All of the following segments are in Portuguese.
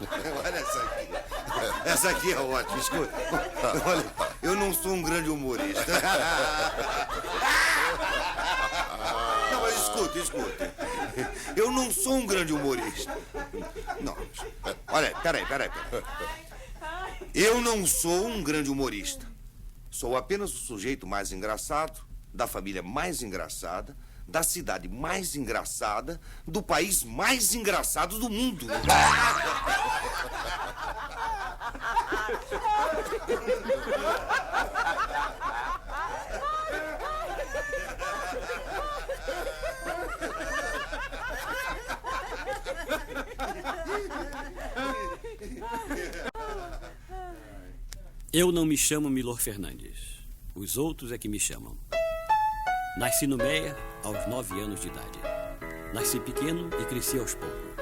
Olha essa aqui. Essa aqui é ótima. Escuta. Olha, eu não sou um grande humorista. Não, mas escuta. Eu não sou um grande humorista. Não. Olha, peraí. Eu não sou um grande humorista. Sou apenas o sujeito mais engraçado, da família mais engraçada, da cidade mais engraçada, do país mais engraçado do mundo. Eu não me chamo Milor Fernandes. Os outros é que me chamam. Nasci no Meia aos 9 anos de idade. Nasci pequeno e cresci aos poucos.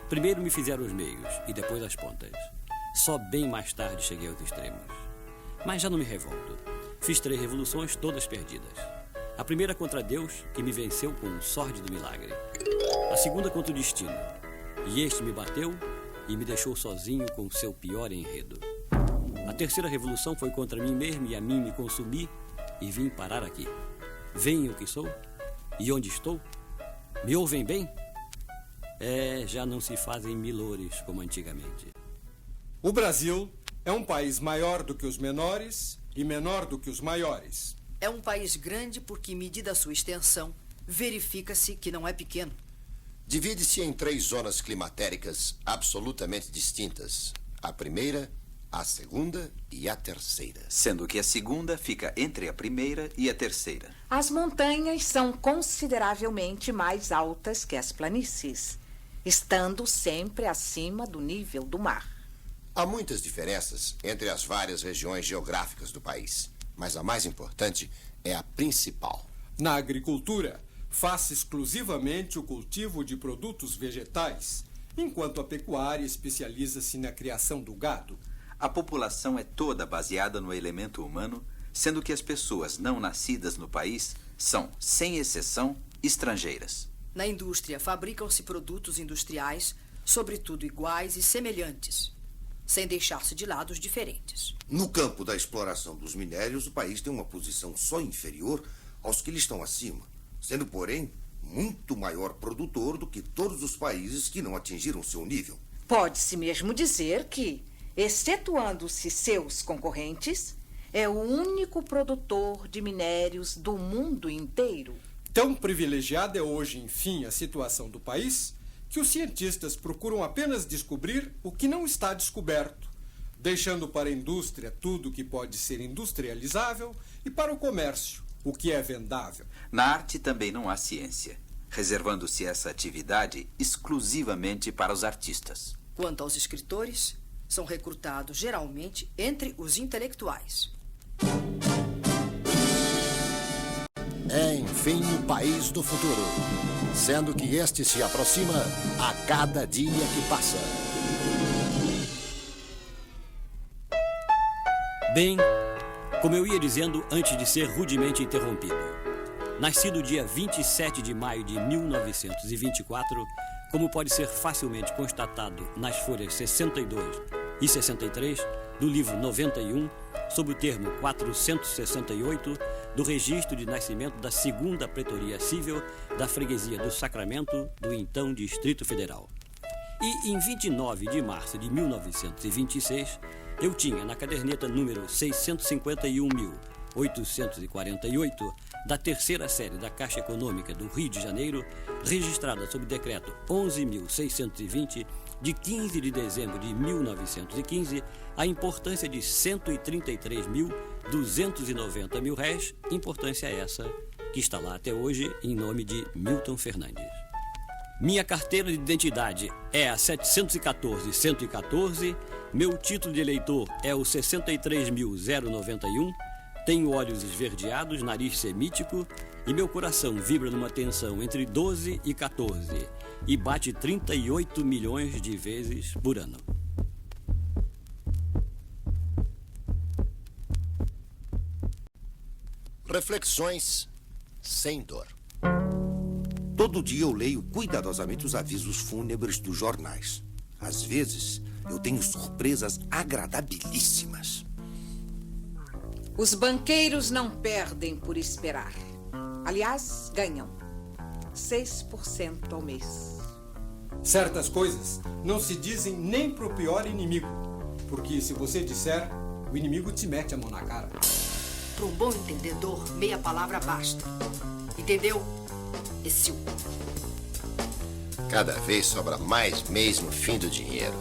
Primeiro me fizeram os meios e depois as pontas. Só bem mais tarde cheguei aos extremos. Mas já não me revolto. Fiz 3 revoluções, todas perdidas. A primeira contra Deus, que me venceu com um sórdido milagre. A segunda contra o destino. E este me bateu e me deixou sozinho com o seu pior enredo. A terceira revolução foi contra mim mesmo e a mim me consumi e vim parar aqui. Veem o que sou? E onde estou? Me ouvem bem? Já não se fazem milores como antigamente. O Brasil é um país maior do que os menores e menor do que os maiores. É um país grande porque, medida a sua extensão, verifica-se que não é pequeno. Divide-se em 3 zonas climatéricas absolutamente distintas. A primeira, a segunda e a terceira. Sendo que a segunda fica entre a primeira e a terceira. As montanhas são consideravelmente mais altas que as planícies, estando sempre acima do nível do mar. Há muitas diferenças entre as várias regiões geográficas do país, mas a mais importante é a principal. Na agricultura, faz-se exclusivamente o cultivo de produtos vegetais, enquanto a pecuária especializa-se na criação do gado. A população é toda baseada no elemento humano, sendo que as pessoas não nascidas no país são, sem exceção, estrangeiras. Na indústria, fabricam-se produtos industriais, sobretudo iguais e semelhantes, sem deixar-se de lado os diferentes. No campo da exploração dos minérios, o país tem uma posição só inferior aos que lhe estão acima, sendo, porém, muito maior produtor do que todos os países que não atingiram seu nível. Pode-se mesmo dizer que, excetuando-se seus concorrentes, é o único produtor de minérios do mundo inteiro. Tão privilegiada é hoje, enfim, a situação do país, que os cientistas procuram apenas descobrir o que não está descoberto, deixando para a indústria tudo o que pode ser industrializável e para o comércio o que é vendável. Na arte também não há ciência, reservando-se essa atividade exclusivamente para os artistas. Quanto aos escritores, são recrutados geralmente entre os intelectuais. É, enfim, o país do futuro, sendo que este se aproxima a cada dia que passa. Bem, como eu ia dizendo antes de ser rudemente interrompido, nascido dia 27 de maio de 1924, como pode ser facilmente constatado nas folhas 62 e 63 do livro 91, sob o termo 468 do registro de nascimento da 2ª Pretoria Cível da Freguesia do Sacramento do então Distrito Federal. E em 29 de março de 1926, eu tinha na caderneta número 651.848 da 3ª série da Caixa Econômica do Rio de Janeiro, registrada sob decreto 11.620, de 15 de dezembro de 1915, a importância de R$ 133.290.000, importância essa que está lá até hoje em nome de Milton Fernandes. Minha carteira de identidade é a 714-114, meu título de eleitor é o 63.091, tenho olhos esverdeados, nariz semítico e meu coração vibra numa tensão entre 12 e 14 e bate 38 milhões de vezes por ano. Reflexões sem dor. Todo dia eu leio cuidadosamente os avisos fúnebres dos jornais. Às vezes, eu tenho surpresas agradabilíssimas. Os banqueiros não perdem por esperar. Aliás, ganham 6% ao mês. Certas coisas não se dizem nem pro pior inimigo, porque se você disser, o inimigo te mete a mão na cara. Para um bom entendedor, meia palavra basta. Entendeu? Exil. Cada vez sobra mais mês no fim do dinheiro.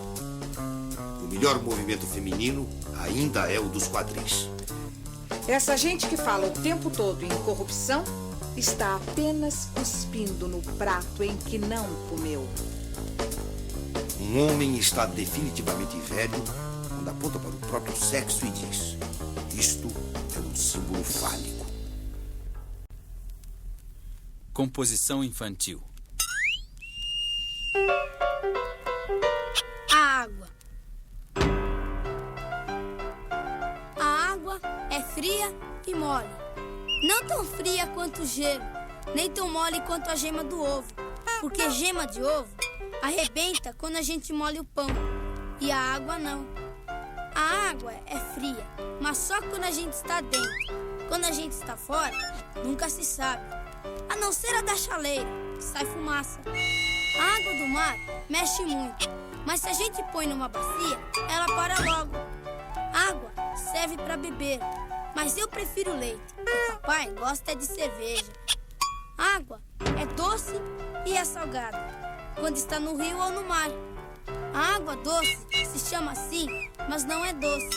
O melhor movimento feminino ainda é o dos quadris. Essa gente que fala o tempo todo em corrupção está apenas cuspindo no prato em que não comeu. Um homem está definitivamente velho quando aponta para o próprio sexo e diz: isto é um símbolo fálico. Composição infantil. A água. A água é fria e mole. Não tão fria quanto o gelo, nem tão mole quanto a gema do ovo. Porque gema de ovo arrebenta quando a gente molha o pão. E a água não. A água é fria, mas só quando a gente está dentro. Quando a gente está fora, nunca se sabe. A não ser a da chaleira, que sai fumaça. A água do mar mexe muito, mas se a gente põe numa bacia, ela para logo. Água serve para beber, mas eu prefiro leite. O papai gosta de cerveja. Água é doce e é salgada, quando está no rio ou no mar. A água doce se chama assim, mas não é doce.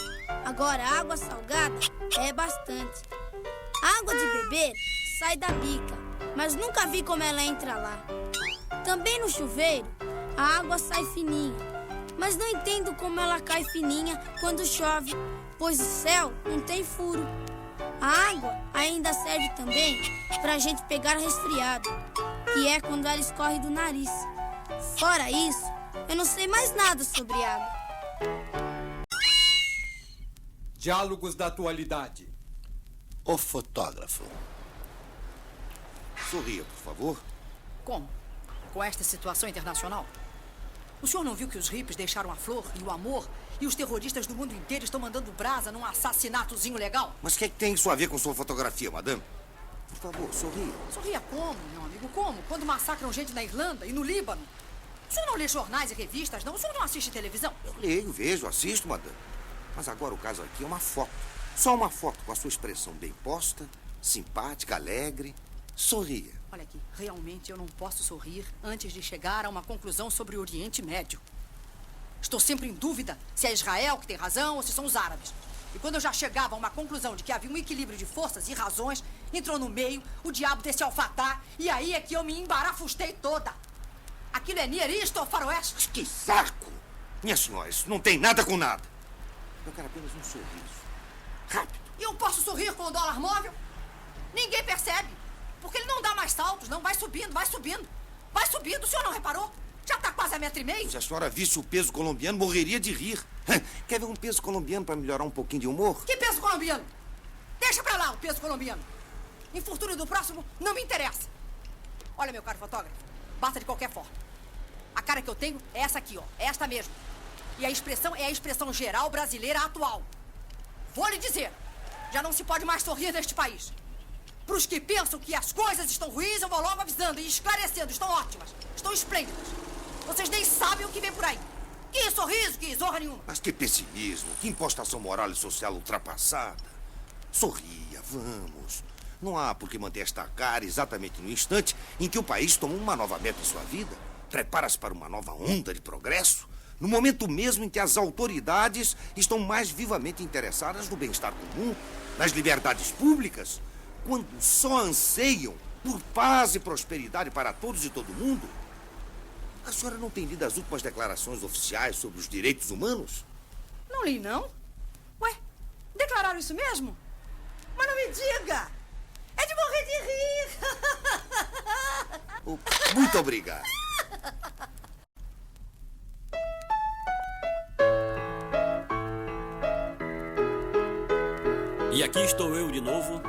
Agora, a água salgada é bastante. A água de beber sai da bica, mas nunca vi como ela entra lá. Também no chuveiro, a água sai fininha, mas não entendo como ela cai fininha quando chove, pois o céu não tem furo. A água ainda serve também para a gente pegar resfriado, que é quando ela escorre do nariz. Fora isso, eu não sei mais nada sobre água. Diálogos da atualidade. O fotógrafo. Sorria, por favor. Como? Com esta situação internacional? O senhor não viu que os hippies deixaram a flor e o amor e os terroristas do mundo inteiro estão mandando brasa num assassinato legal? Mas o que é que tem isso a ver com sua fotografia, madame? Por favor, sorria. Sorria como, meu amigo? Como? Quando massacram gente na Irlanda e no Líbano? O senhor não lê jornais e revistas, não? O senhor não assiste televisão? Eu leio, vejo, assisto, madame. Mas agora o caso aqui é uma foto. Só uma foto com a sua expressão bem posta, simpática, alegre. Sorria. Olha aqui, realmente eu não posso sorrir antes de chegar a uma conclusão sobre o Oriente Médio. Estou sempre em dúvida se é Israel que tem razão ou se são os árabes. E quando eu já chegava a uma conclusão de que havia um equilíbrio de forças e razões, entrou no meio o diabo desse Al-Fatah e aí é que eu me embarafustei toda. Aquilo é Near East ou Faroeste? Mas que saco! Minha senhora, isso não tem nada com nada. Eu quero apenas um sorriso. Rápido. E eu posso sorrir com o dólar móvel? Ninguém percebe. Porque ele não dá mais saltos, não. Vai subindo, vai subindo. Vai subindo, o senhor não reparou? Já está quase a 1,5 metros. Se a senhora visse o peso colombiano, morreria de rir. Quer ver um peso colombiano para melhorar um pouquinho de humor? Que peso colombiano? Deixa pra lá o peso colombiano. Infortúnio do próximo não me interessa. Olha, meu caro fotógrafo, basta de qualquer forma. A cara que eu tenho é essa aqui, ó. É esta mesmo. E a expressão é a expressão geral brasileira atual. Vou lhe dizer, já não se pode mais sorrir neste país. Para os que pensam que as coisas estão ruins, eu vou logo avisando e esclarecendo. Estão ótimas, estão esplêndidas. Vocês nem sabem o que vem por aí. Que sorriso, que zorra nenhuma. Mas que pessimismo, que impostação moral e social ultrapassada. Sorria, vamos. Não há por que manter esta cara exatamente no instante em que o país toma uma nova meta em sua vida. Prepara-se para uma nova onda de progresso. No momento mesmo em que as autoridades estão mais vivamente interessadas no bem-estar comum, nas liberdades públicas, quando só anseiam por paz e prosperidade para todos e todo mundo. A senhora não tem lido as últimas declarações oficiais sobre os direitos humanos? Não li, não? Ué, declararam isso mesmo? Mas não me diga! É de morrer de rir! Muito obrigado. E aqui estou eu de novo,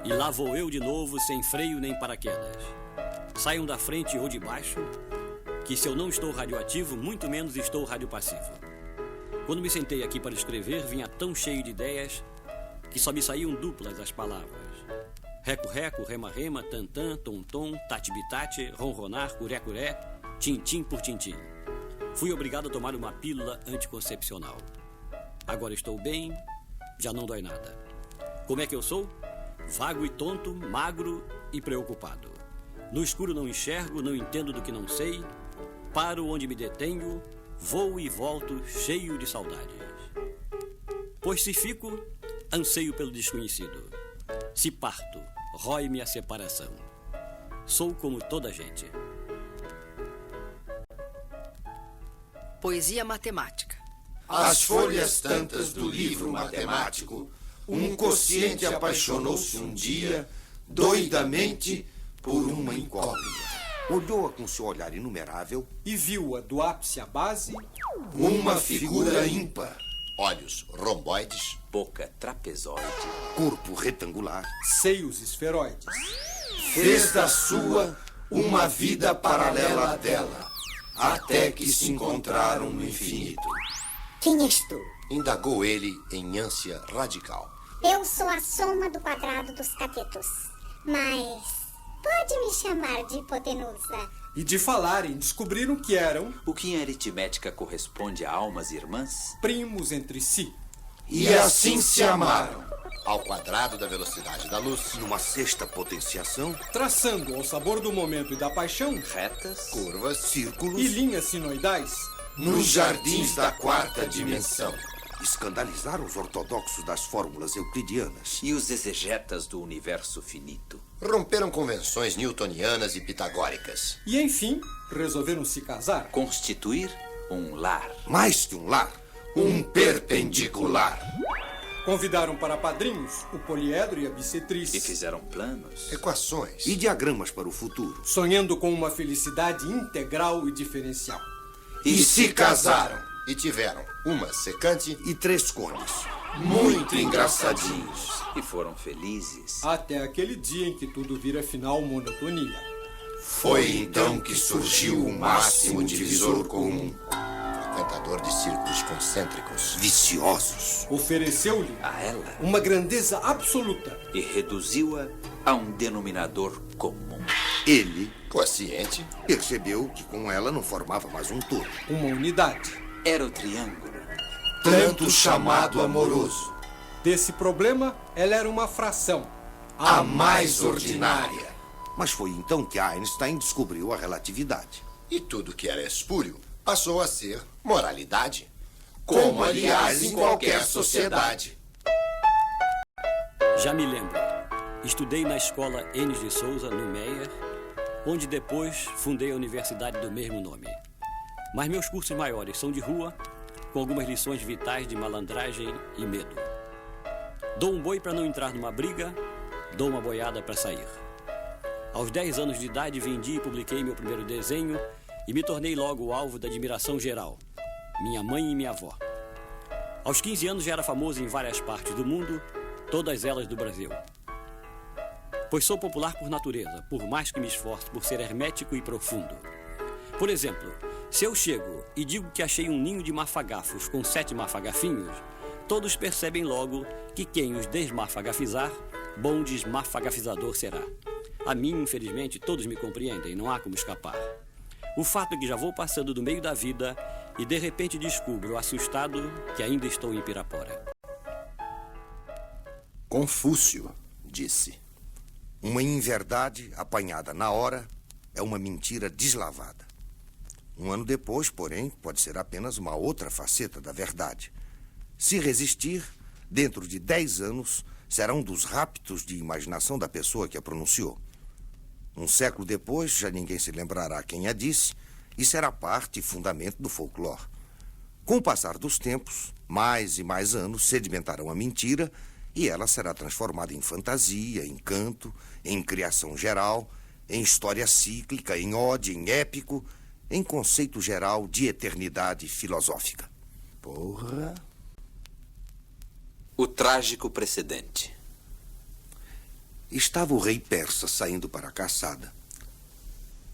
e lá vou eu de novo, sem freio nem paraquedas. Saiam da frente ou de baixo, que se eu não estou radioativo, muito menos estou radiopassivo. Quando me sentei aqui para escrever, vinha tão cheio de ideias que só me saíam duplas as palavras. Reco-reco, rema-rema, tan-tan, tom-tom, tati-bitate, ronronar, curé-curé, tim-tim por tim-tim. Fui obrigado a tomar uma pílula anticoncepcional. Agora estou bem, já não dói nada. Como é que eu sou? Vago e tonto, magro e preocupado. No escuro não enxergo, não entendo do que não sei. Paro onde me detenho, vou e volto cheio de saudades. Pois se fico, anseio pelo desconhecido. Se parto, rói-me a separação. Sou como toda gente. Poesia matemática. Às folhas tantas do livro matemático, um quociente apaixonou-se um dia, doidamente, por uma incógnita. Olhou-a com seu olhar inumerável E viu-a do ápice à base, uma figura ímpar, Olhos romboides, Boca trapezoide. corpo retangular, seios esferoides. fez da sua uma vida paralela à dela, até que se encontraram no infinito. Quem és tu? indagou ele em ânsia radical. Eu sou a soma do quadrado dos catetos. Mas pode me chamar de hipotenusa. E de falarem, descobriram que eram O que em aritmética corresponde a almas irmãs? primos entre si. E assim se amaram, Ao quadrado da velocidade da luz, numa sexta potenciação, Traçando ao sabor do momento e da paixão Retas? curvas, círculos, e linhas sinoidais, nos jardins da quarta dimensão. Escandalizaram os ortodoxos das fórmulas euclidianas. E os exegetas do universo finito? romperam convenções newtonianas e pitagóricas. e enfim, resolveram se casar. Constituir um lar. Mais que um lar, um perpendicular. Convidaram para padrinhos o poliedro e a E bissetriz, fizeram planos. Equações. E diagramas para o futuro. sonhando com uma felicidade integral e diferencial. E se casaram. E tiveram uma secante E 3 cones. Muito engraçadinhos. E foram felizes. Até aquele dia em que tudo vira afinal monotonia. Foi então que surgiu o máximo divisor comum. frequentador de círculos concêntricos. Viciosos. Ofereceu-lhe A ela. uma grandeza absoluta. E reduziu-a a um denominador comum. Ele Quociente, percebeu que com ela não formava mais um todo. Uma unidade. Era o triângulo. Tanto chamado amoroso. Desse problema, ela era uma fração. A mais ordinária. Mas foi então que Einstein descobriu a relatividade. e tudo que era espúrio passou a ser moralidade. Como, aliás, em qualquer sociedade. Já me lembro. Estudei na escola Enes de Souza, no Meyer, onde depois fundei a universidade do mesmo nome. Mas meus cursos maiores são de rua, com algumas lições vitais de malandragem e medo. Dou um boi para não entrar numa briga, dou uma boiada para sair. Aos 10 anos de idade, vendi e publiquei meu primeiro desenho e me tornei logo o alvo da admiração geral, minha mãe e minha avó. Aos 15 anos já era famoso em várias partes do mundo, todas elas do Brasil. Pois sou popular por natureza, por mais que me esforce por ser hermético e profundo. Por exemplo, se eu chego e digo que achei um ninho de mafagafos com 7 mafagafinhos, todos percebem logo que quem os desmafagafizar, bom desmafagafizador será. A mim, infelizmente, todos me compreendem, não há como escapar. O fato é que já vou passando do meio da vida e de repente descubro, assustado, que ainda estou em Pirapora. Confúcio disse. Uma inverdade apanhada na hora é uma mentira deslavada. Um ano depois, porém, pode ser apenas uma outra faceta da verdade. Se resistir, dentro de 10 anos, será um dos raptos de imaginação da pessoa que a pronunciou. Um século depois, já ninguém se lembrará quem a disse e será parte e fundamento do folclore. Com o passar dos tempos, mais e mais anos sedimentarão a mentira e ela será transformada em fantasia, em canto, em criação geral, em história cíclica, em ode, em épico, em conceito geral de eternidade filosófica. Porra. O trágico precedente. Estava o rei persa saindo para a caçada.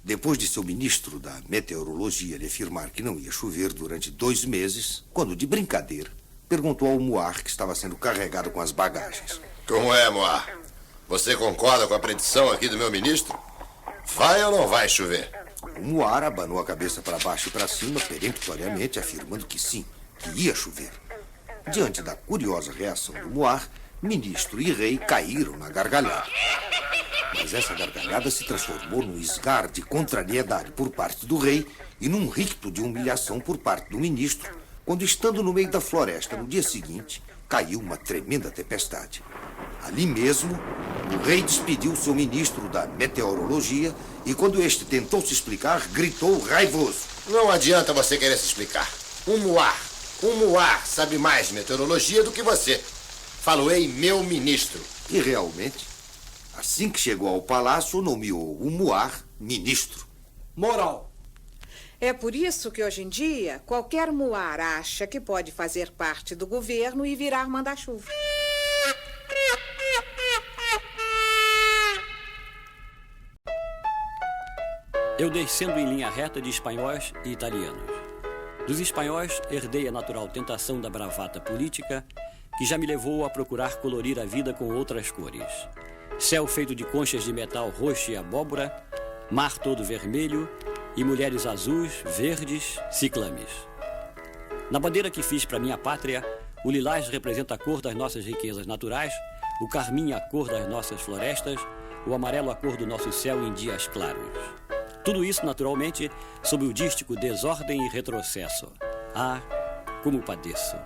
Depois de seu ministro da meteorologia lhe afirmar que não ia chover durante 2 meses, quando, de brincadeira, perguntou ao Muar, que estava sendo carregado com as bagagens. Como é, Muar? Você concorda com a predição aqui do meu ministro? Vai ou não vai chover? O Muar abanou a cabeça para baixo e para cima, peremptoriamente, afirmando que sim, que ia chover. Diante da curiosa reação do Muar, ministro e rei caíram na gargalhada. Mas essa gargalhada se transformou num esgar de contrariedade por parte do rei e num ricto de humilhação por parte do ministro, quando, estando no meio da floresta no dia seguinte, caiu uma tremenda tempestade. Ali mesmo, o rei despediu seu ministro da meteorologia e, quando este tentou se explicar, gritou raivoso. Não adianta você querer se explicar. Um Muar sabe mais de meteorologia do que você. Faloei meu ministro. E realmente, assim que chegou ao palácio, nomeou o Muar ministro. Moral. É por isso que hoje em dia qualquer muar acha que pode fazer parte do governo e virar manda-chuva. Eu descendo em linha reta de espanhóis e italianos. Dos espanhóis, herdei a natural tentação da bravata política, que já me levou a procurar colorir a vida com outras cores. Céu feito de conchas de metal roxo e abóbora, mar todo vermelho e mulheres azuis, verdes, ciclames. Na bandeira que fiz para minha pátria, o lilás representa a cor das nossas riquezas naturais, o carmim a cor das nossas florestas, o amarelo a cor do nosso céu em dias claros. Tudo isso, naturalmente, sob o dístico desordem e retrocesso. Ah, como padeço!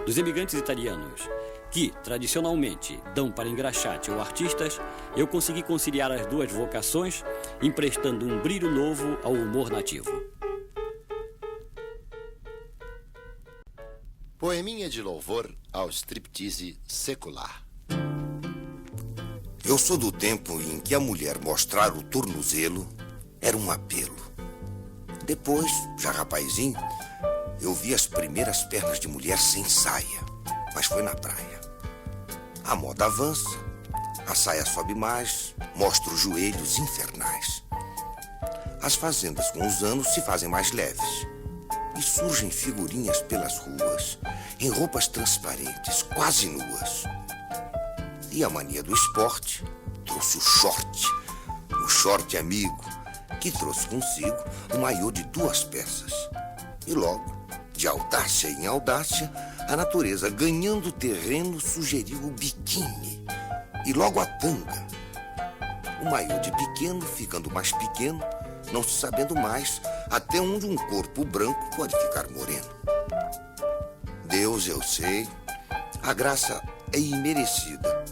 Dos emigrantes italianos, que, tradicionalmente, dão para engraxate ou artistas, eu consegui conciliar as duas vocações, emprestando um brilho novo ao humor nativo. Poeminha de louvor ao striptease secular. Eu sou do tempo em que a mulher mostrar o tornozelo era um apelo. Depois, já rapazinho, eu vi as primeiras pernas de mulher sem saia, mas foi na praia. A moda avança, a saia sobe mais, mostra os joelhos infernais. As fazendas com os anos se fazem mais leves e surgem figurinhas pelas ruas, em roupas transparentes, quase nuas. E a mania do esporte trouxe o short amigo, que trouxe consigo um maiô de 2 peças. E logo, de audácia em audácia, a natureza, ganhando terreno, sugeriu o biquíni. E logo a tanga. O maiô de pequeno ficando mais pequeno, não se sabendo mais até onde um corpo branco pode ficar moreno. Deus, eu sei, a graça é imerecida,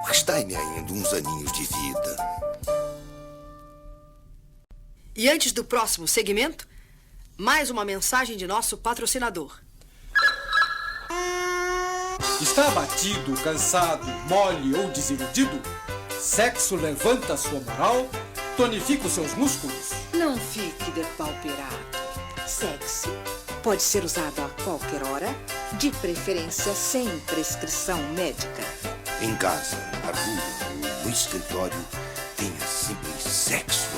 mas dai-me ainda uns aninhos de vida. E antes do próximo segmento, mais uma mensagem de nosso patrocinador. Está abatido, cansado, mole ou desiludido? Sexo levanta sua moral, tonifica os seus músculos. Não fique depauperado. Sexo pode ser usado a qualquer hora, de preferência sem prescrição médica. Em casa, na rua ou no escritório, tenha sempre sexo.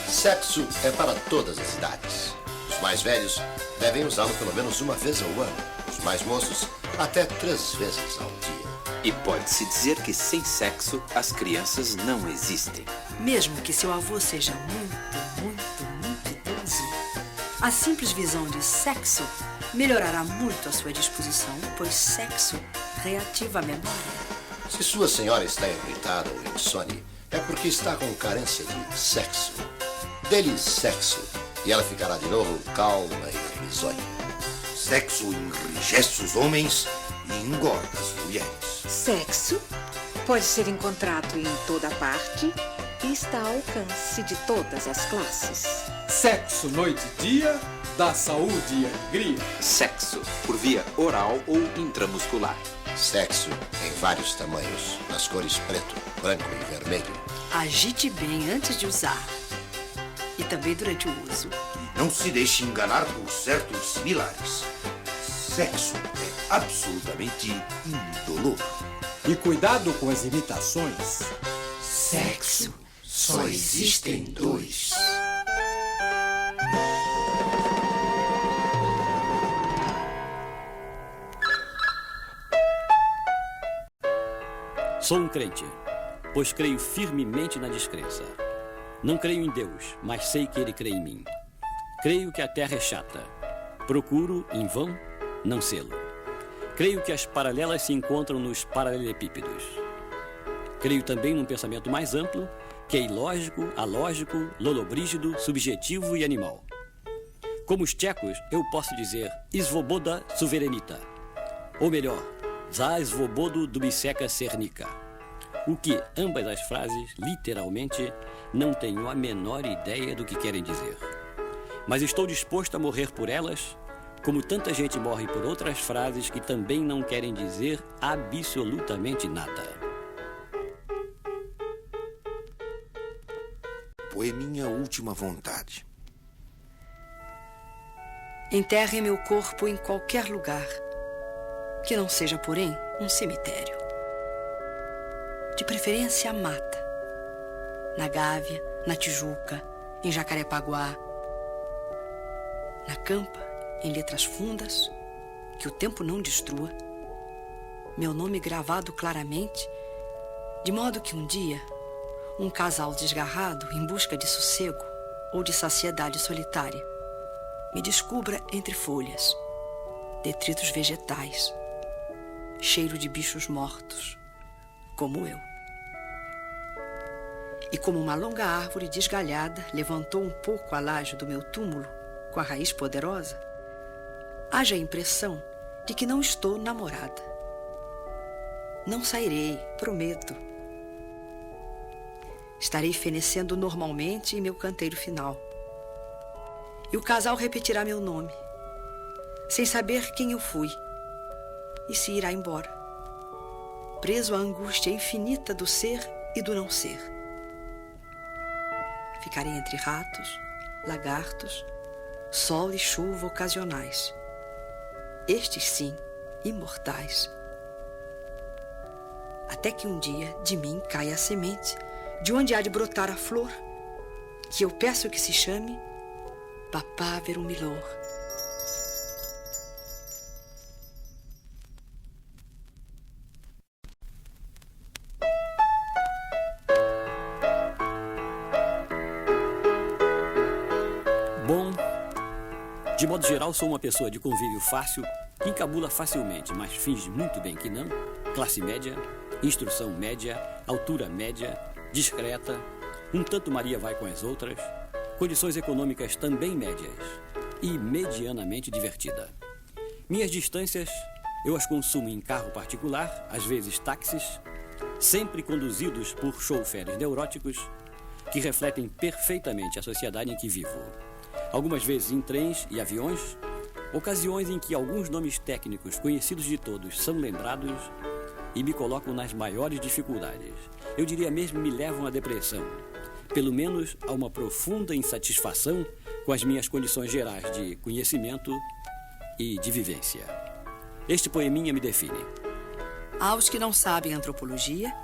Sexo é para todas as idades. Os mais velhos devem usá-lo pelo menos uma vez ao ano. Os mais moços, até 3 vezes ao dia. E pode-se dizer que sem sexo as crianças não existem. Mesmo que seu avô seja muito idoso, a simples visão de sexo melhorará muito a sua disposição, pois sexo reativa a memória. Se sua senhora está irritada ou insone, é porque está com carência de sexo. Dê-lhe sexo e ela ficará de novo calma e risonha. Sexo enrijece os homens e engorda as mulheres. Sexo pode ser encontrado em toda parte e está ao alcance de todas as classes. Sexo noite e dia dá saúde e alegria. Sexo por via oral ou intramuscular. Sexo em vários tamanhos, nas cores preto, branco e vermelho. Agite bem antes de usar e também durante o uso. E não se deixe enganar por certos similares. Sexo é absolutamente indolor. E cuidado com as imitações. Sexo Só existem dois. Sou um crente, pois creio firmemente na descrença. Não creio em Deus, mas sei que Ele crê em mim. Creio que a terra é chata. Procuro, em vão, não sê-lo. Creio que as paralelas se encontram nos paralelepípedos. Creio também num pensamento mais amplo, que é ilógico, alógico, lolobrígido, subjetivo e animal. Como os tchecos, eu posso dizer svoboda suverenita. Ou melhor, za svobodu dubiseka sernica. O que ambas as frases, literalmente, não tenho a menor ideia do que querem dizer. Mas estou disposto a morrer por elas, como tanta gente morre por outras frases que também não querem dizer absolutamente nada. Poeminha Última Vontade. Enterre meu corpo em qualquer lugar, que não seja, porém, um cemitério. De preferência, mata. Na Gávea, na Tijuca, em Jacarepaguá. Na Campa, em letras fundas, que o tempo não destrua. Meu nome gravado claramente, de modo que um dia, um casal desgarrado em busca de sossego ou de saciedade solitária me descubra entre folhas, detritos vegetais, cheiro de bichos mortos, como eu. E como uma longa árvore desgalhada levantou um pouco a laje do meu túmulo com a raiz poderosa, haja a impressão de que não estou namorada. Não sairei, prometo. Estarei fenecendo normalmente em meu canteiro final. E o casal repetirá meu nome, sem saber quem eu fui, e se irá embora, preso à angústia infinita do ser e do não ser. Ficarei entre ratos, lagartos, sol e chuva ocasionais. Estes, sim, imortais. Até que um dia de mim caia a semente, de onde há de brotar a flor, que eu peço que se chame Papá Verumilor. Bom, de modo geral, sou uma pessoa de convívio fácil, que encabula facilmente, mas finge muito bem que não, classe média, instrução média, altura média, discreta, um tanto Maria vai com as outras, condições econômicas também médias e medianamente divertida. Minhas distâncias, eu as consumo em carro particular, às vezes táxis, sempre conduzidos por choferes neuróticos que refletem perfeitamente a sociedade em que vivo. Algumas vezes em trens e aviões, ocasiões em que alguns nomes técnicos conhecidos de todos são lembrados e me colocam nas maiores dificuldades. Eu diria mesmo me levam à depressão, pelo menos a uma profunda insatisfação com as minhas condições gerais de conhecimento e de vivência. Este poeminha me define. Há os que não sabem antropologia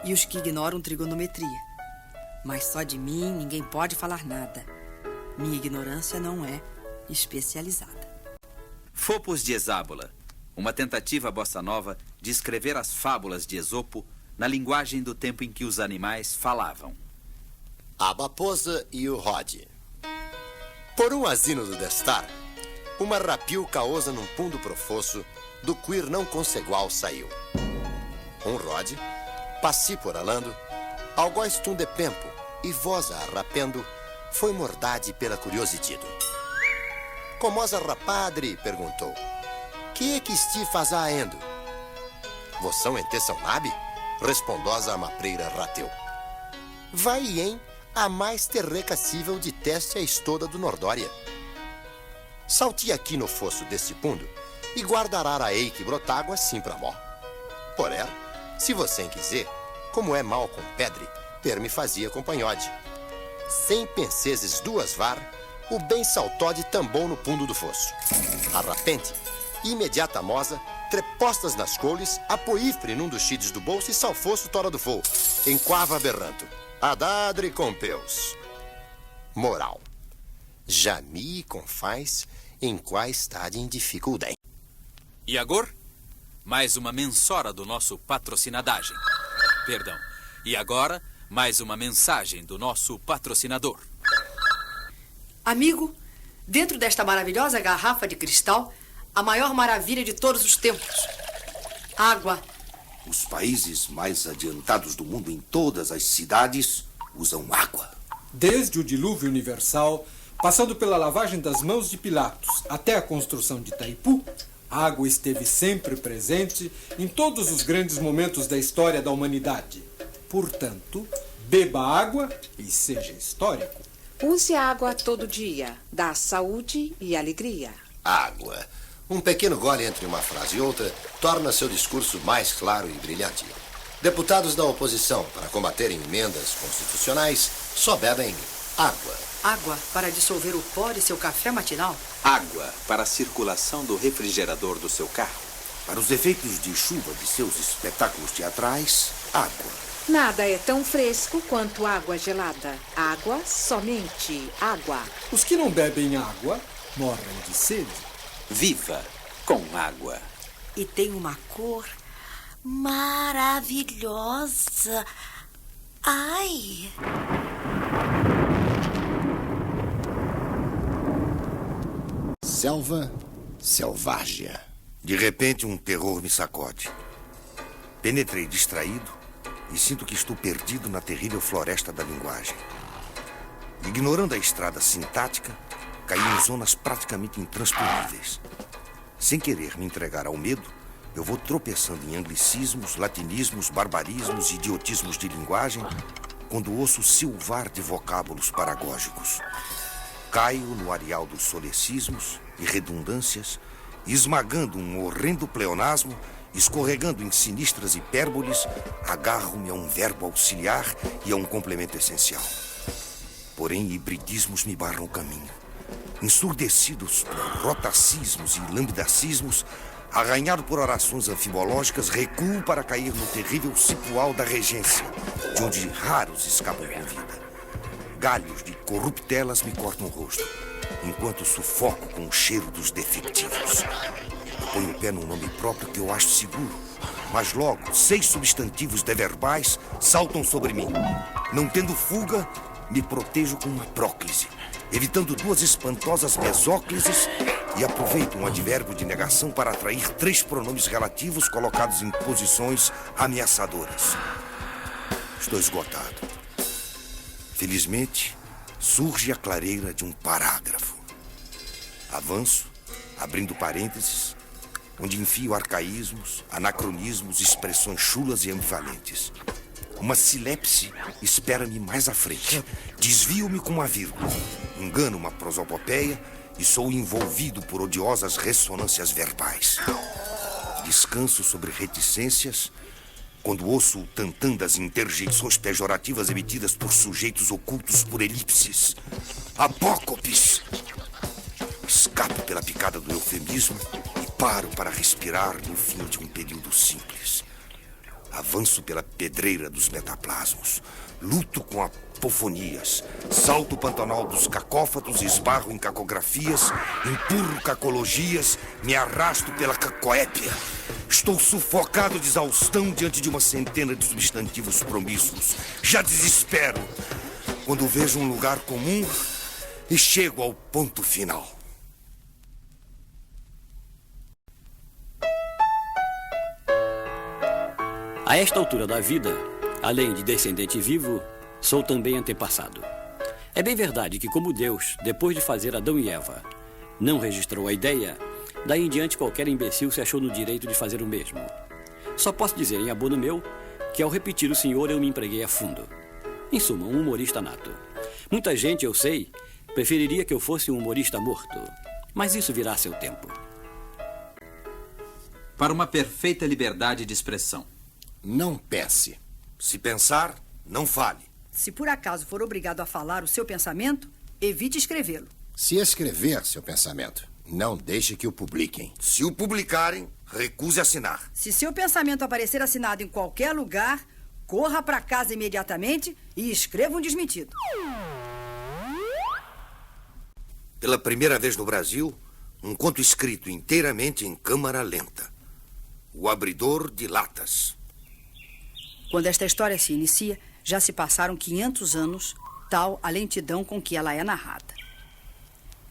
e os que ignoram trigonometria. Mas só de mim ninguém pode falar nada. Minha ignorância não é especializada. Fopos de Esábola, uma tentativa bossa nova de escrever as fábulas de Esopo na linguagem do tempo em que os animais falavam. A Baposa e o Rod. Por um asino do destar, uma rapiu caosa num pundo profosso, do quir não consegual saiu. Um Rod, passi por alando, algoz tum de pempo, e voza arrapendo, foi mordade pela curiosidade. Comosa rapadre, perguntou, que é que esti fazaendo? Voção ente são labe? Respondosa a mapreira rateu. Vai, hein? A mais terrecacível de teste a estoda do Nordória. Salti aqui no fosso deste pundo e guardará a ei que brotágua assim pra mó. Porém, se você quiser, como é mal com pedre, per me fazia companhode. Sem penseses duas var, o bem saltode tambou no pundo do fosso. A repente, imediata mosa, trepostas nas coules, apoífre num dos chides do bolso e salfosso tora do fogo, enquava berranto. Adadre Compeus. Moral. Jami confais em qual está em dificuldade. E agora, mais uma mensora do nosso patrocinadagem. Perdão. E agora, mais uma mensagem do nosso patrocinador. Amigo, dentro desta maravilhosa garrafa de cristal, a maior maravilha de todos os tempos. Água. Os países mais adiantados do mundo em todas as cidades usam água. Desde o dilúvio universal, passando pela lavagem das mãos de Pilatos até a construção de Itaipu, a água esteve sempre presente em todos os grandes momentos da história da humanidade. Portanto, beba água e seja histórico. Use água todo dia. Dá saúde e alegria. Água. Um pequeno gole entre uma frase e outra torna seu discurso mais claro e brilhante. Deputados da oposição, para combaterem emendas constitucionais, só bebem água. Água para dissolver o pó de seu café matinal. Água para a circulação do refrigerador do seu carro. Para os efeitos de chuva de seus espetáculos teatrais, água. Nada é tão fresco quanto água gelada. Água, somente água. Os que não bebem água morrem de sede. Viva com água. E tem uma cor maravilhosa. Ai! Selva selvagem. De repente, um terror me sacode. Penetrei distraído e sinto que estou perdido na terrível floresta da linguagem. Ignorando a estrada sintática, caí em zonas praticamente intransponíveis. Sem querer me entregar ao medo, eu vou tropeçando em anglicismos, latinismos, barbarismos e idiotismos de linguagem quando ouço silvar de vocábulos paragógicos. Caio no areal dos solecismos e redundâncias, esmagando um horrendo pleonasmo, escorregando em sinistras hipérboles, agarro-me a um verbo auxiliar e a um complemento essencial. Porém, hibridismos me barram o caminho. Ensurdecidos por rotacismos e lambidacismos, arranhado por orações anfibológicas, recuo para cair no terrível cipual da regência, de onde raros escapam com vida. Galhos de corruptelas me cortam o rosto, enquanto sufoco com o cheiro dos defectivos. Ponho o pé num nome próprio que eu acho seguro, mas logo 6 substantivos deverbais saltam sobre mim. Não tendo fuga, me protejo com uma próclise, evitando 2 espantosas mesóclises e aproveito um advérbio de negação para atrair 3 pronomes relativos colocados em posições ameaçadoras. Estou esgotado. Felizmente, surge a clareira de um parágrafo. Avanço, abrindo parênteses, onde enfio arcaísmos, anacronismos, expressões chulas e ambivalentes. Uma silepse espera-me mais à frente. Desvio-me com uma vírgula, engano uma prosopopeia e sou envolvido por odiosas ressonâncias verbais. Descanso sobre reticências quando ouço o tantã das interjeições pejorativas emitidas por sujeitos ocultos por elipses. Apócopes! Escapo pela picada do eufemismo e paro para respirar no fim de um período simples. Avanço pela pedreira dos metaplasmos, luto com apofonias, salto o pantanal dos cacófatos, esbarro em cacografias, empurro cacologias, me arrasto pela cacoépia. Estou sufocado de exaustão diante de uma centena de substantivos promíscuos. Já desespero quando vejo um lugar comum e chego ao ponto final. A esta altura da vida, além de descendente vivo, sou também antepassado. É bem verdade que, como Deus, depois de fazer Adão e Eva, não registrou a ideia, daí em diante qualquer imbecil se achou no direito de fazer o mesmo. Só posso dizer em abono meu que ao repetir o senhor eu me empreguei a fundo. Em suma, um humorista nato. Muita gente, eu sei, preferiria que eu fosse um humorista morto, mas isso virá a seu tempo. Para uma perfeita liberdade de expressão. Não pense. Se pensar, não fale. Se por acaso for obrigado a falar o seu pensamento, evite escrevê-lo. Se escrever seu pensamento, não deixe que o publiquem. Se o publicarem, recuse assinar. Se seu pensamento aparecer assinado em qualquer lugar, corra para casa imediatamente e escreva um desmentido. Pela primeira vez no Brasil, um conto escrito inteiramente em câmara lenta. O Abridor de Latas. Quando esta história se inicia, já se passaram 500 anos, tal a lentidão com que ela é narrada.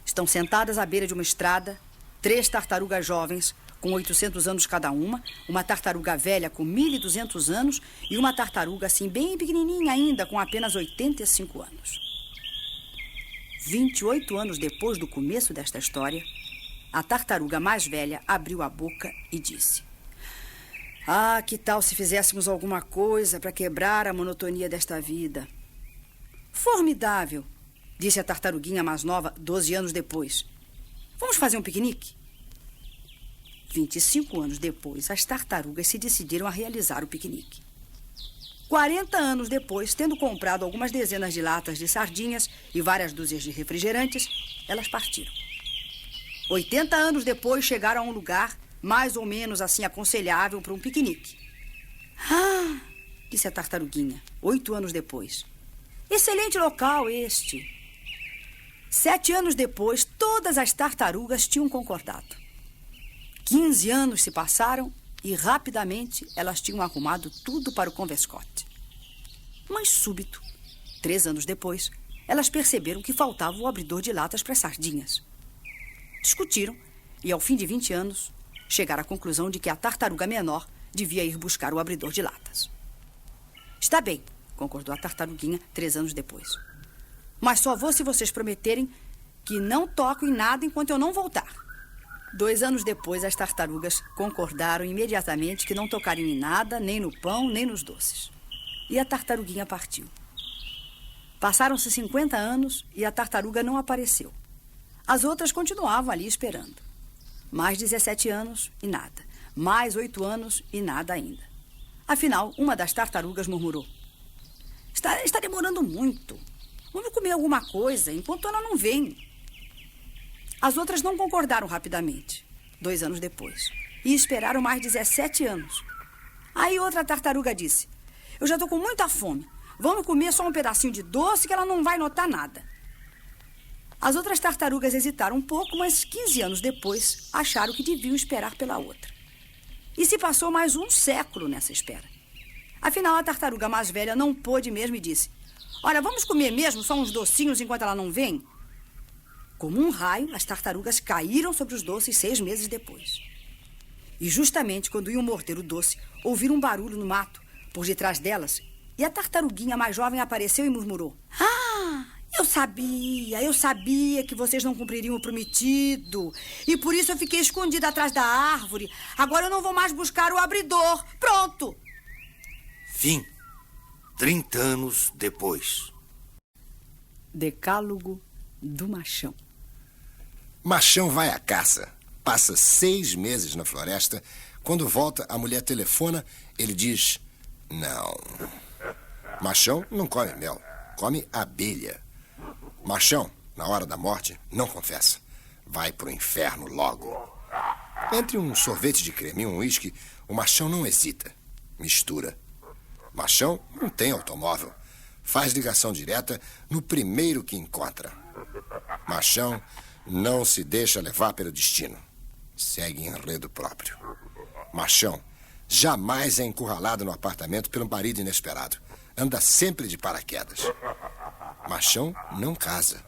Estão sentadas à beira de uma estrada 3 tartarugas jovens, com 800 anos cada uma tartaruga velha com 1.200 anos e uma tartaruga assim bem pequenininha ainda, com apenas 85 anos. 28 anos depois do começo desta história, a tartaruga mais velha abriu a boca e disse: "Ah, que tal se fizéssemos alguma coisa para quebrar a monotonia desta vida?" "Formidável", disse a tartaruguinha mais nova, 12 anos depois. "Vamos fazer um piquenique?" 25 anos depois, as tartarugas se decidiram a realizar o piquenique. 40 anos depois, tendo comprado algumas dezenas de latas de sardinhas e várias dúzias de refrigerantes, elas partiram. 80 anos depois, chegaram a um lugar mais ou menos assim aconselhável para um piquenique. "Ah", disse a tartaruguinha, 8 anos depois. "Excelente local este." 7 anos depois, todas as tartarugas tinham concordado. 15 anos se passaram e, rapidamente, elas tinham arrumado tudo para o converscote. Mas, súbito, 3 anos depois, elas perceberam que faltava o abridor de latas para as sardinhas. Discutiram e, ao fim de 20 anos, chegaram à conclusão de que a tartaruga menor devia ir buscar o abridor de latas. "Está bem", concordou a tartaruguinha 3 anos depois. "Mas só vou se vocês prometerem que não tocam em nada enquanto eu não voltar." 2 anos depois, as tartarugas concordaram imediatamente que não tocariam em nada, nem no pão, nem nos doces. E a tartaruguinha partiu. Passaram-se 50 anos e a tartaruga não apareceu. As outras continuavam ali esperando. Mais 17 anos e nada. Mais 8 anos e nada ainda. Afinal, uma das tartarugas murmurou: Está demorando muito. Vamos comer alguma coisa enquanto ela não vem." As outras não concordaram rapidamente, 2 anos depois, e esperaram mais 17 anos. Aí outra tartaruga disse: "Eu já estou com muita fome. Vamos comer só um pedacinho de doce que ela não vai notar nada." As outras tartarugas hesitaram um pouco, mas 15 anos depois acharam que deviam esperar pela outra. E se passou mais um século nessa espera. Afinal, a tartaruga mais velha não pôde mesmo e disse: "Olha, vamos comer mesmo só uns docinhos enquanto ela não vem?" Como um raio, as tartarugas caíram sobre os doces 6 meses depois. E justamente quando iam morder o doce, ouviram um barulho no mato, por detrás delas, e a tartaruguinha mais jovem apareceu e murmurou: "Ah, eu sabia que vocês não cumpririam o prometido. E por isso eu fiquei escondida atrás da árvore. Agora eu não vou mais buscar o abridor. Pronto!" Fim. 30 anos depois. Decálogo do Machão. Machão vai à caça. Passa 6 meses na floresta. Quando volta, a mulher telefona. Ele diz: "Não." Machão não come mel, come abelha. Machão, na hora da morte, não confessa. Vai pro inferno logo. Entre um sorvete de creme e um uísque, o machão não hesita. Mistura. Machão não tem automóvel. Faz ligação direta no primeiro que encontra. Machão não se deixa levar pelo destino. Segue enredo próprio. Machão jamais é encurralado no apartamento pelo marido inesperado. Anda sempre de paraquedas. Machão não casa.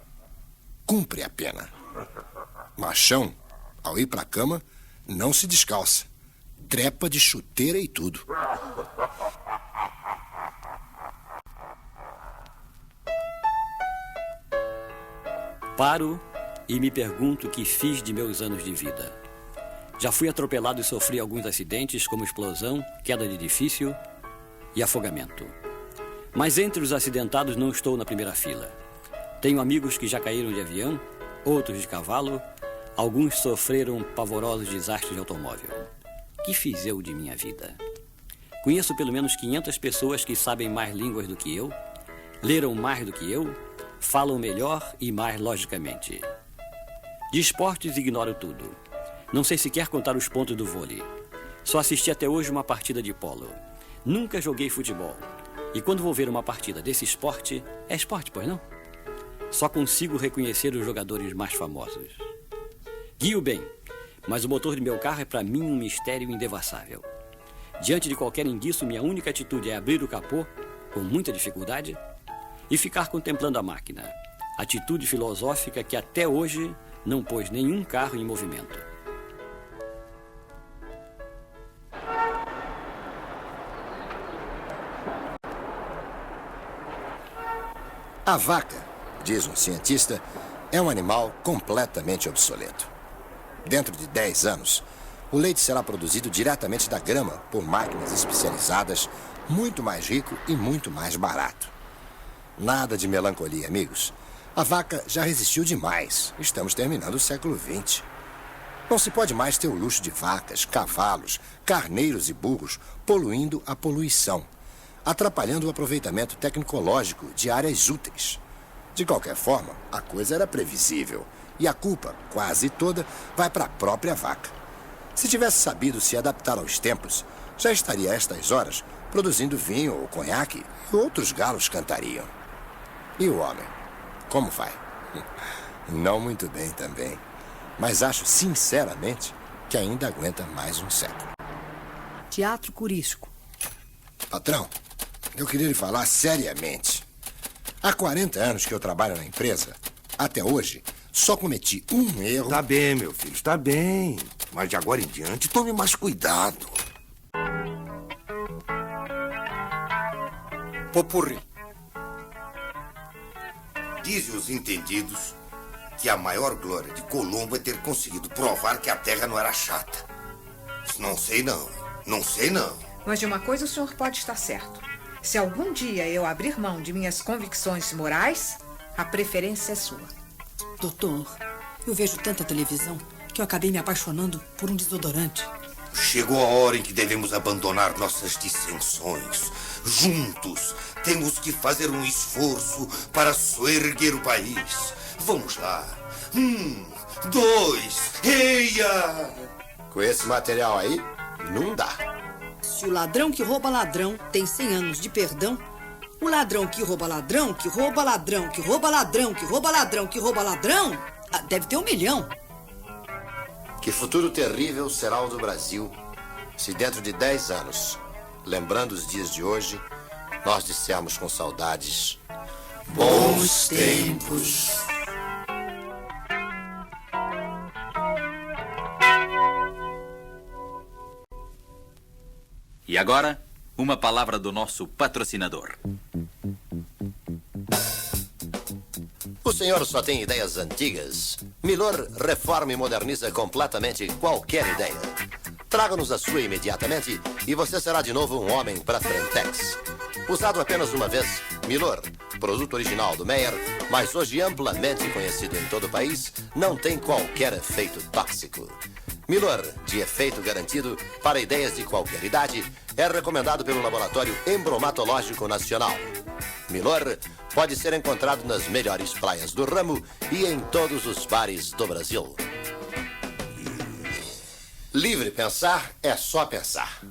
Cumpre a pena. Machão, ao ir pra cama, não se descalça. Trepa de chuteira e tudo. Paro e me pergunto o que fiz de meus anos de vida. Já fui atropelado e sofri alguns acidentes, como explosão, queda de edifício e afogamento. Mas entre os acidentados não estou na primeira fila. Tenho amigos que já caíram de avião, outros de cavalo, alguns sofreram pavorosos desastres de automóvel. Que fiz eu de minha vida? Conheço pelo menos 500 pessoas que sabem mais línguas do que eu, leram mais do que eu, falam melhor e mais logicamente. De esportes ignoro tudo. Não sei sequer contar os pontos do vôlei. Só assisti até hoje uma partida de polo. Nunca joguei futebol. E quando vou ver uma partida desse esporte, é esporte, pois não? Só consigo reconhecer os jogadores mais famosos. Guio bem, mas o motor de meu carro é para mim um mistério indevassável. Diante de qualquer indício, minha única atitude é abrir o capô, com muita dificuldade, e ficar contemplando a máquina. Atitude filosófica que até hoje não pôs nenhum carro em movimento. A vaca, diz um cientista, é um animal completamente obsoleto. Dentro de 10 anos, o leite será produzido diretamente da grama por máquinas especializadas, muito mais rico e muito mais barato. Nada de melancolia, amigos. A vaca já resistiu demais. Estamos terminando o século XX. Não se pode mais ter o luxo de vacas, cavalos, carneiros e burros poluindo a poluição, atrapalhando o aproveitamento tecnológico de áreas úteis. De qualquer forma, a coisa era previsível e a culpa, quase toda, vai para a própria vaca. Se tivesse sabido se adaptar aos tempos, já estaria a estas horas produzindo vinho ou conhaque e outros galos cantariam. E o homem? Como vai? Não muito bem também, mas acho sinceramente que ainda aguenta mais um século. Teatro Curisco. Patrão, eu queria lhe falar seriamente. Há 40 anos que eu trabalho na empresa. Até hoje, só cometi um erro. Tá bem, meu filho, está bem. Mas de agora em diante, tome mais cuidado. Popurrí. Dizem os entendidos que a maior glória de Colombo é ter conseguido provar que a Terra não era chata. Não sei não. Não sei não. Mas de uma coisa o senhor pode estar certo. Se algum dia eu abrir mão de minhas convicções morais, a preferência é sua. Doutor, eu vejo tanta televisão que eu acabei me apaixonando por um desodorante. Chegou a hora em que devemos abandonar nossas dissensões. Juntos, temos que fazer um esforço para soerguer o país. Vamos lá. 1, 2, eia! Com esse material aí, não dá. Se o ladrão que rouba ladrão tem 100 anos de perdão, o ladrão que rouba ladrão, que rouba ladrão, que rouba ladrão, que rouba ladrão, que rouba ladrão, deve ter 1 milhão. Que futuro terrível será o do Brasil se dentro de 10 anos, lembrando os dias de hoje, nós dissermos com saudades: bons tempos. E agora, uma palavra do nosso patrocinador. O senhor só tem ideias antigas? Milor reforma e moderniza completamente qualquer ideia. Traga-nos a sua imediatamente e você será de novo um homem para Frentex. Usado apenas uma vez, Milor, produto original do Meyer, mas hoje amplamente conhecido em todo o país, não tem qualquer efeito tóxico. Milor, de efeito garantido para ideias de qualquer idade, é recomendado pelo Laboratório Embromatológico Nacional. Milor pode ser encontrado nas melhores praias do ramo e em todos os bares do Brasil. Livre pensar é só pensar.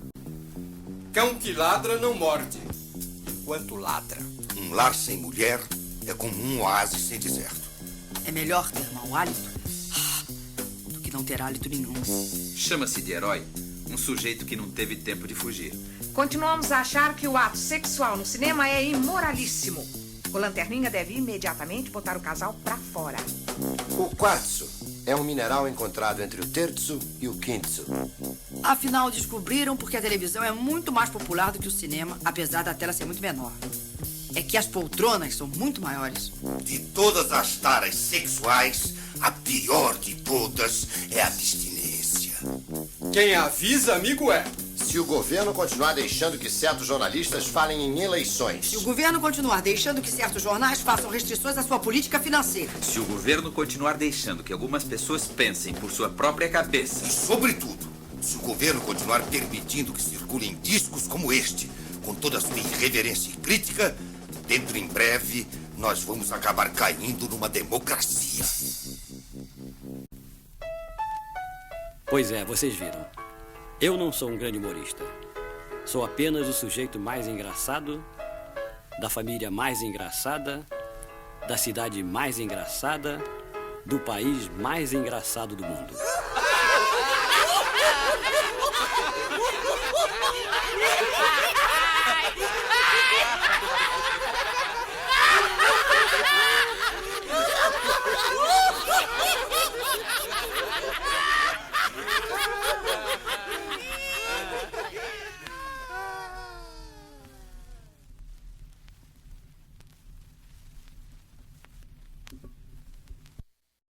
Cão que ladra não morde, enquanto ladra. Um lar sem mulher é como um oásis sem deserto. É melhor ter mau hálito do que não ter hálito nenhum. Chama-se de herói um sujeito que não teve tempo de fugir. Continuamos a achar que o ato sexual no cinema é imoralíssimo. O Lanterninha deve imediatamente botar o casal pra fora. O quartzo é um mineral encontrado entre o terço e o quinto. Afinal, descobriram porque a televisão é muito mais popular do que o cinema, apesar da tela ser muito menor. É que as poltronas são muito maiores. De todas as taras sexuais, a pior de todas é a abstinência. Quem avisa, amigo, é. Se o governo continuar deixando que certos jornalistas falem em eleições. Se o governo continuar deixando que certos jornais façam restrições à sua política financeira. Se o governo continuar deixando que algumas pessoas pensem por sua própria cabeça. E, sobretudo, se o governo continuar permitindo que circulem discos como este, com toda a sua irreverência e crítica, dentro em breve, nós vamos acabar caindo numa democracia. Pois é, vocês viram. Eu não sou um grande humorista. Sou apenas o sujeito mais engraçado da família mais engraçada, da cidade mais engraçada, do país mais engraçado do mundo.